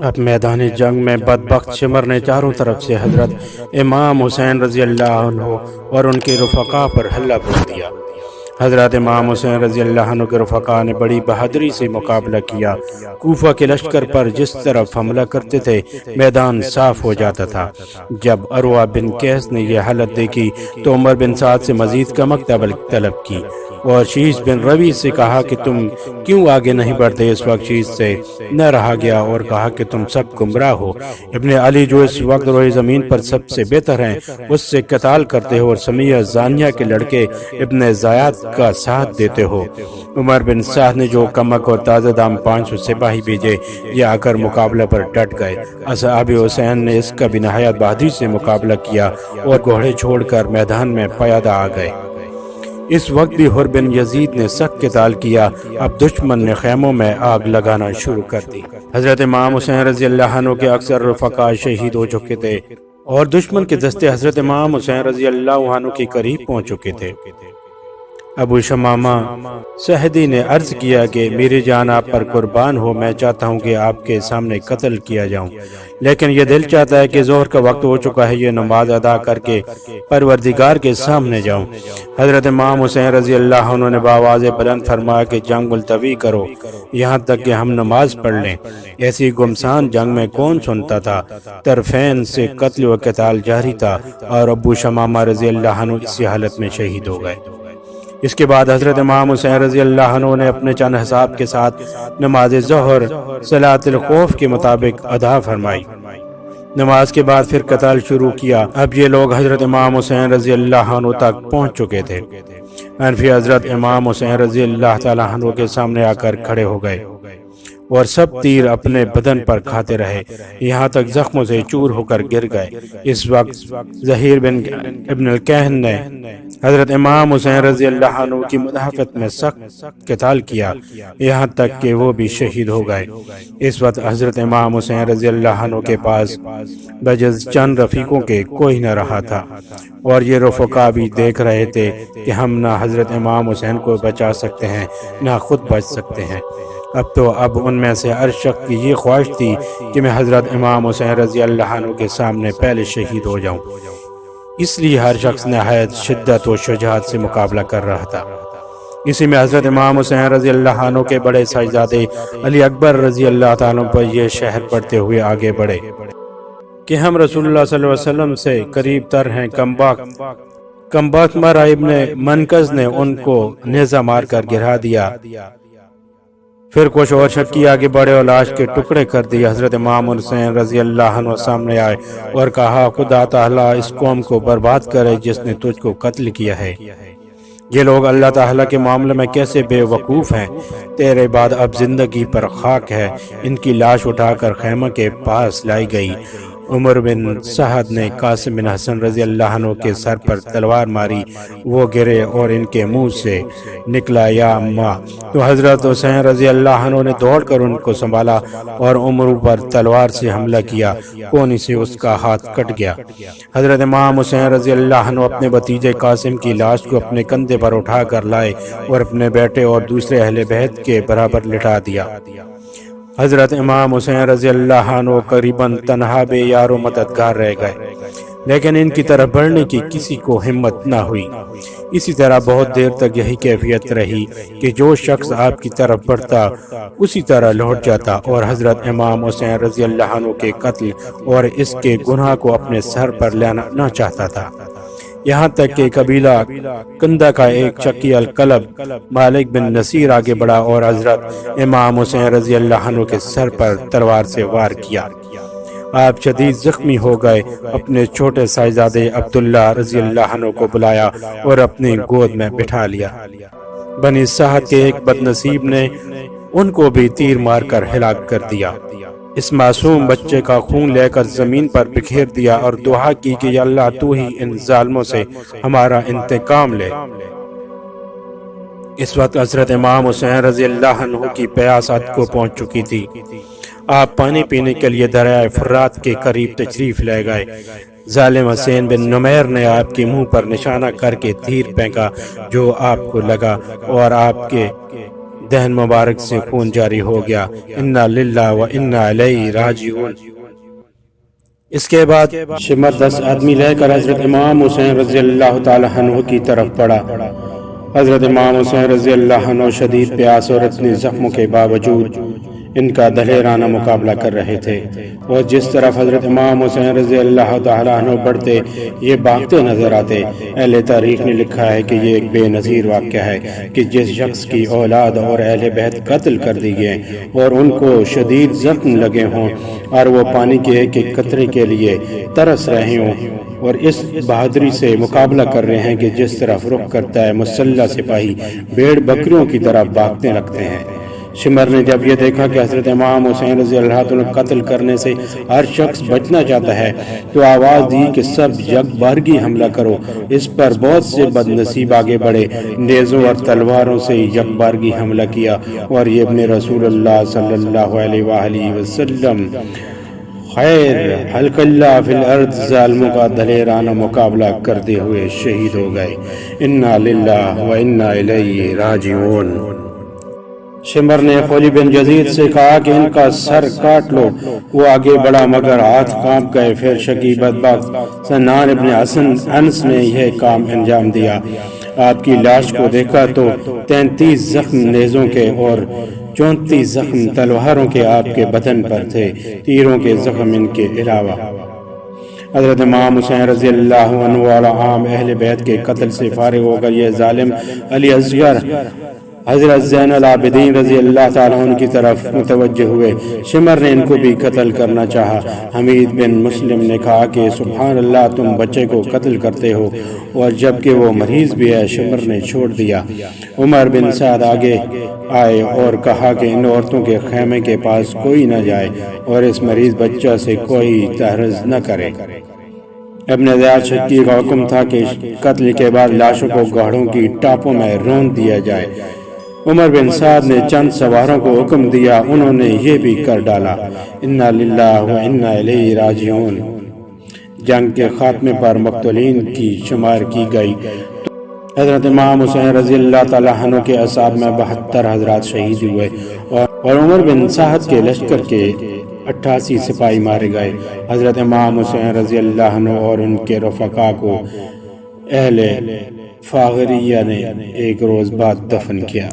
اب میدان جنگ میں بدبخت شمر نے چاروں طرف سے حضرت امام حسین رضی اللہ عنہ اور ان کے رفقا پر حملہ بول دیا۔ حضرت امام حسین رضی اللہ عنہ کے رفقا نے بڑی بہادری سے مقابلہ کیا۔ کوفہ کے لشکر پر جس طرف حملہ کرتے تھے میدان صاف ہو جاتا تھا۔ جب عروہ بن قیس نے یہ حالت دیکھی تو عمر بن سعد سے مزید کمک طلب کی اور شیش بن روی سے کہا کہ تم کیوں آگے نہیں بڑھتے۔ اس وقت شیش سے نہ رہا گیا اور کہا کہ تم سب گمراہ ہو۔ ابن علی جو اس وقت روئے زمین پر سب سے بہتر ہیں اس سے قتال کرتے ہو اور سمیہ زانیہ کے لڑکے ابن زیاد کا ساتھ دیتے ہو۔ عمر بن سعد نے جو کمک اور تازہ دام 500 سپاہی بھیجے یہ آ کر مقابلہ پر ڈٹ گئے۔ اصحاب حسین نے اس کا بھی نہایت بہادری سے مقابلہ کیا اور گھوڑے چھوڑ کر میدان میں پیادہ آ گئے۔ اس وقت بھی حر بن یزید نے سخت قتال کیا۔ اب دشمن نے خیموں میں آگ لگانا شروع کر دی۔ حضرت امام حسین رضی اللہ عنہ کے اکثر رفقا شہید ہو چکے تھے اور دشمن کے دستے حضرت امام حسین رضی اللہ عنہ کے قریب پہنچ چکے تھے۔ ابو شمامہ سہدی نے عرض کیا کہ میری جان آپ پر قربان ہو، میں چاہتا ہوں کہ آپ کے سامنے قتل کیا جاؤں، لیکن یہ دل چاہتا ہے کہ ظہر کا وقت ہو چکا ہے، یہ نماز ادا کر کے پروردگار کے سامنے جاؤں۔ حضرت امام حسین رضی اللہ عنہ نے بآواز بلند فرمایا کہ جنگ ملتوی کرو یہاں تک کہ ہم نماز پڑھ لیں۔ ایسی گمسان جنگ میں کون سنتا تھا؟ طرفین سے قتل و قتال جاری تھا اور ابو شمامہ رضی اللہ عنہ اسی حالت میں شہید ہو گئے۔ اس کے بعد حضرت امام حسین رضی اللہ عنہ نے اپنے چند حساب کے ساتھ نماز ظہر صلاۃ الخوف کے مطابق ادا فرمائی۔ نماز کے بعد پھر قتال شروع کیا۔ اب یہ لوگ حضرت امام حسین رضی اللہ عنہ تک پہنچ چکے تھے۔ انفی حضرت امام حسین رضی اللہ تعالیٰ عنہ کے سامنے آ کر کھڑے ہو گئے اور سب تیر اپنے بدن پر کھاتے رہے یہاں تک زخموں سے چور ہو کر گر گئے۔ اس وقت ظہیر بن ابن الکہن نے حضرت امام حسین رضی اللہ عنہ کی مدافعت میں سخت قتال کیا یہاں تک کہ وہ بھی شہید ہو گئے۔ اس وقت حضرت امام حسین رضی اللہ عنہ کے پاس بجز چند رفیقوں کے کوئی نہ رہا تھا اور یہ رفقا بھی دیکھ رہے تھے کہ ہم نہ حضرت امام حسین کو بچا سکتے ہیں نہ خود بچ سکتے ہیں۔ اب ان میں سے ہر شخص کی یہ خواہش تھی کہ میں حضرت امام حسین رضی اللہ عنہ کے سامنے پہلے شہید ہو جاؤں، اس لیے ہر شخص نہایت شدت و شجاعت سے مقابلہ کر رہا تھا۔ اسی میں حضرت امام حسین رضی اللہ عنہ کے بڑے صاحبزادے علی اکبر رضی اللہ تعالیٰ پر یہ شہر پڑھتے ہوئے آگے بڑھے کہ ہم رسول اللہ صلی اللہ علیہ وسلم سے قریب تر ہیں۔ کمبخت مرا ابن منقذ نے ان کو نیزہ مار کر گرا دیا۔ پھر کچھ اور شکی آگے بڑھے اور لاش کے ٹکڑے کر دیے۔ حضرت امام حسین رضی اللہ عنہ سامنے آئے اور کہا خدا تعالیٰ اس قوم کو برباد کرے جس نے تجھ کو قتل کیا ہے۔ یہ لوگ اللہ تعالیٰ کے معاملے میں کیسے بے وقوف ہیں، تیرے بعد اب زندگی پر خاک ہے۔ ان کی لاش اٹھا کر خیمہ کے پاس لائی گئی۔ عمر بن سعد نے قاسم بن حسن رضی اللہ عنہ کے سر پر تلوار ماری، وہ گرے اور ان کے منہ سے نکلا یا اماں، تو حضرت حسین رضی اللہ عنہ نے دوڑ کر ان کو سنبھالا اور عمر پر تلوار سے حملہ کیا، کونی سے اس کا ہاتھ کٹ گیا۔ حضرت امام حسین رضی اللہ عنہ اپنے بھتیجے قاسم کی لاش کو اپنے کندھے پر اٹھا کر لائے اور اپنے بیٹے اور دوسرے اہل بیت کے برابر لٹا دیا۔ حضرت امام حسین رضی اللہ عنہ قریباً تنہا بے یار و مددگار رہ گئے، لیکن ان کی طرف بڑھنے کی کسی کو ہمت نہ ہوئی۔ اسی طرح بہت دیر تک یہی کیفیت رہی کہ جو شخص آپ کی طرف بڑھتا اسی طرح لوٹ جاتا اور حضرت امام حسین رضی اللہ عنہ کے قتل اور اس کے گناہ کو اپنے سر پر لینا نہ چاہتا تھا، یہاں تک کہ قبیلہ کندہ کا ایک شکی القلب مالک بن نصیر آگے بڑھا اور حضرت امام حسین رضی اللہ عنہ کے سر پر تلوار سے وار کیا۔ آپ شدید زخمی ہو گئے۔ اپنے چھوٹے صاحبزادے عبداللہ رضی اللہ عنہ کو بلایا اور اپنی گود میں بٹھا لیا۔ بنی سعد کے ایک بد نصیب نے ان کو بھی تیر مار کر ہلاک کر دیا۔ اس معصوم بچے کا خون لے کر زمین پر بکھیر دیا اور دعا کی کہ یا اللہ تو ہی ان ظالموں سے ہمارا انتقام لے۔ اس وقت حضرت امام حسین رضی اللہ عنہ کی پیاس حد کو پہنچ چکی تھی۔ آپ پانی پینے کے لیے دریائے فرات کے قریب تشریف لے گئے۔ ظالم حسین بن نمیر نے آپ کے منہ پر نشانہ کر کے تیر پھینکا جو آپ کو لگا اور آپ کے دہن مبارک سے خون جاری ہو گیا۔ انا للہ و انا الیہ راجعون۔ اس کے بعد شمر 10 آدمی لے کر حضرت امام حسین رضی اللہ تعالی عنہ کی طرف بڑھا۔ حضرت امام حسین رضی اللہ عنہ شدید پیاس اور اتنے زخموں کے باوجود ان کا دلیرانہ مقابلہ کر رہے تھے، اور جس طرف حضرت امام حسین رضی اللہ تعالی عنہ بڑھتے یہ بھاگتے نظر آتے۔ اہل تاریخ نے لکھا ہے کہ یہ ایک بے نظیر واقعہ ہے کہ جس شخص کی اولاد اور اہل بیت قتل کر دی گئے اور ان کو شدید زخم لگے ہوں اور وہ پانی کے ایک ایک قطرے کے لیے ترس رہے ہوں، اور اس بہادری سے مقابلہ کر رہے ہیں کہ جس طرف رخ کرتا ہے مسلح سپاہی بھیڑ بکریوں کی طرح بھاگتے لگتے ہیں۔ شمر نے جب یہ دیکھا کہ حضرت امام حسین رضی اللہ عنہ قتل کرنے سے ہر شخص بچنا چاہتا ہے تو آواز دی کہ سب یکبارگی حملہ کرو۔ اس پر بہت سے بد نصیب آگے بڑھے، نیزوں اور تلواروں سے یکبارگی حملہ کیا، اور یہ ابن رسول اللہ صلی اللہ علیہ وآلہ وسلم خیر خلق اللہ فی الارض ظالموں کا دلیرانہ مقابلہ کرتے ہوئے شہید ہو گئے۔ انا للہ و انا الیہ راجعون۔ شمر نے خولی بن یزید سے کہا کہ ان کا سر کاٹ لو۔ وہ آگے بڑھا مگر ہاتھ کانپ گئے۔ پھر شقی بدبخت سنان ابن انس نے یہ کام انجام دیا۔ آپ کی لاش کو دیکھا تو 33 زخم نیزوں کے اور 34 زخم تلواروں کے آپ کے بدن پر تھے، تیروں کے زخم ان کے علاوہ۔ حضرت امام حسین رضی اللہ عنہ اور عام اہل بیت کے قتل سے فارغ ہو کر یہ ظالم علی اصغر حضرت زین العابدین رضی اللہ تعالیٰ عنہ کی طرف متوجہ ہوئے۔ شمر نے ان کو بھی قتل کرنا چاہا۔ حمید بن مسلم نے کہا کہ سبحان اللہ، تم بچے کو قتل کرتے ہو اور جبکہ وہ مریض بھی ہے۔ شمر نے چھوڑ دیا۔ عمر بن سعد آگے آئے اور کہا کہ ان عورتوں کے خیمے کے پاس کوئی نہ جائے اور اس مریض بچہ سے کوئی تحرز نہ کرے۔ ابن زیاد شکی کا حکم تھا کہ قتل کے بعد لاشوں کو گاڑوں کی ٹاپوں میں رون دیا جائے۔ عمر بن سعد نے چند سواروں کو حکم دیا، انہوں نے یہ بھی کر ڈالا۔ انا للہ و انا الیہ راجعون۔ جنگ کے خاتمے پر مقتولین کی شمار کی گئی۔ حضرت امام حسین رضی اللہ تعالیٰ عنہ کے اصحاب میں 72 حضرات شہید ہوئے اور عمر بن سعد کے لشکر کے 88 سپاہی مارے گئے۔ حضرت امام حسین رضی اللہ عنہ اور ان کے رفقا کو اہل فاغریہ نے ایک روز بعد دفن کیا۔